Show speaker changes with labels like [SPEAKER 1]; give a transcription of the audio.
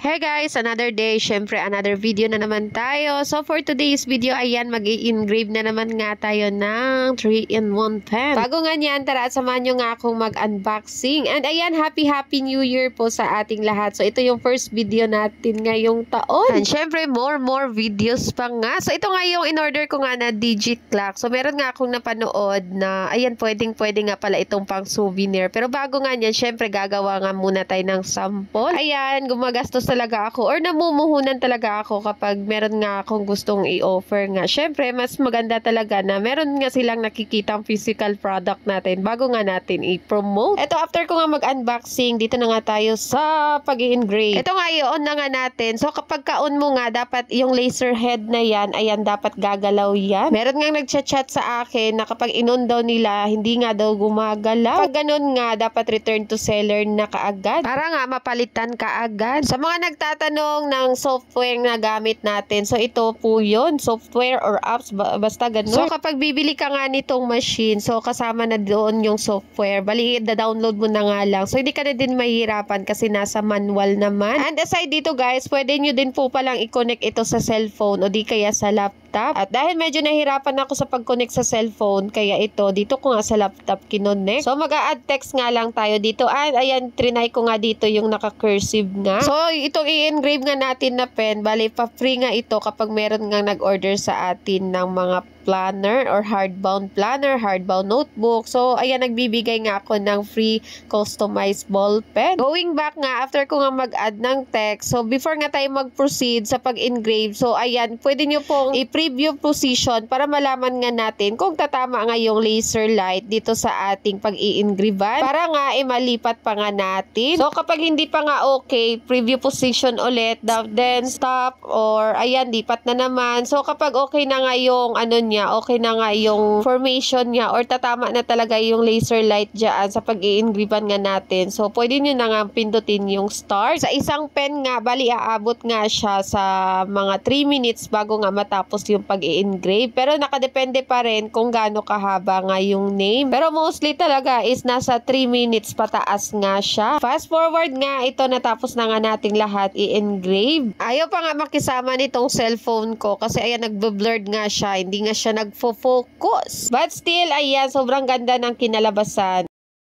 [SPEAKER 1] Hey guys, another day, syempre another video na naman tayo. So for today's video, ayan, mag-i-engrave na naman nga tayo ng 3-in-1 pen. Bago nga niyan, tara at samahan nyo nga akong mag-unboxing. And ayan, happy New Year po sa ating lahat. So ito yung first video natin ngayong taon. And syempre, more videos pa nga. So ito nga yung in-order ko nga na digit clock. So meron nga akong napanood na, ayan, pwede nga pala itong pang souvenir. Pero bago nga niyan, syempre gagawa nga muna tayo ng sample. Ayan, gumagastos talaga ako or namumuhunan talaga ako kapag meron nga akong gustong i-offer nga. Syempre, mas maganda talaga na meron nga silang nakikitang physical product natin bago nga natin i-promote. Ito, after ko nga mag-unboxing, dito na nga tayo sa pag-i-engrave. Ito nga, i-on na nga natin. So, kapag ka-on mo nga, dapat yung laser head na yan, ayan, dapat gagalaw yan. Meron nga nagchat-chat sa akin na kapag in-on daw nila, hindi nga daw gumagalaw. Pag ganun nga, dapat return to seller na kaagad. Para nga, mapalitan kaagad. Sa mga nagtatanong ng software na gamit natin. So, ito po yun. Software or apps. Basta ganun. So, kapag bibili ka nga nitong machine, so, kasama na doon yung software. Bali, da-download mo na nga lang. So, hindi ka na din mahihirapan kasi nasa manual naman. And aside dito, guys, pwede nyo din po palang i-connect ito sa cellphone o di kaya sa laptop. At dahil medyo nahirapan ako sa pag-connect sa cellphone, kaya ito, dito ko nga sa laptop kinonnect. So, mag-a-add text nga lang tayo dito. And, ayan, trinay ko nga dito yung naka-cursive nga. So, itong i-engrave nga natin na pen, bali pa-free nga ito kapag meron nga nag-order sa atin ng mga planner or hardbound planner, hardbound notebook. So, ayan, nagbibigay nga ako ng free customized ball pen. Going back nga, after ko nga mag-add ng text, so before nga tayo mag-proceed sa pag-engrave, so ayan, pwede nyo pong i-preview position para malaman nga natin kung tatama nga yung laser light dito sa ating pag-i-engravean para nga malipat pa nga natin. So, kapag hindi pa nga okay, preview position ulit, then stop, or ayan, lipat na naman. So, kapag okay na nga yung okay na nga yung formation niya or tatama na talaga yung laser light dyan sa pag-i-engravean nga natin. So, pwede nyo na nga pindutin yung start. Sa isang pen nga, bali aabot nga siya sa mga 3 minutes bago nga matapos yung pag-i-engrave. Pero nakadepende pa rin kung gaano kahaba nga yung name. Pero mostly talaga is nasa 3 minutes pataas nga siya. Fast forward nga, ito natapos na nga nating lahat i-engrave. Ayaw pa nga makisama nitong cellphone ko kasi ayan, nagbe-blurred nga siya. Hindi nga siya nagfo-focus. But still, ayan, sobrang ganda ng kinalabasan.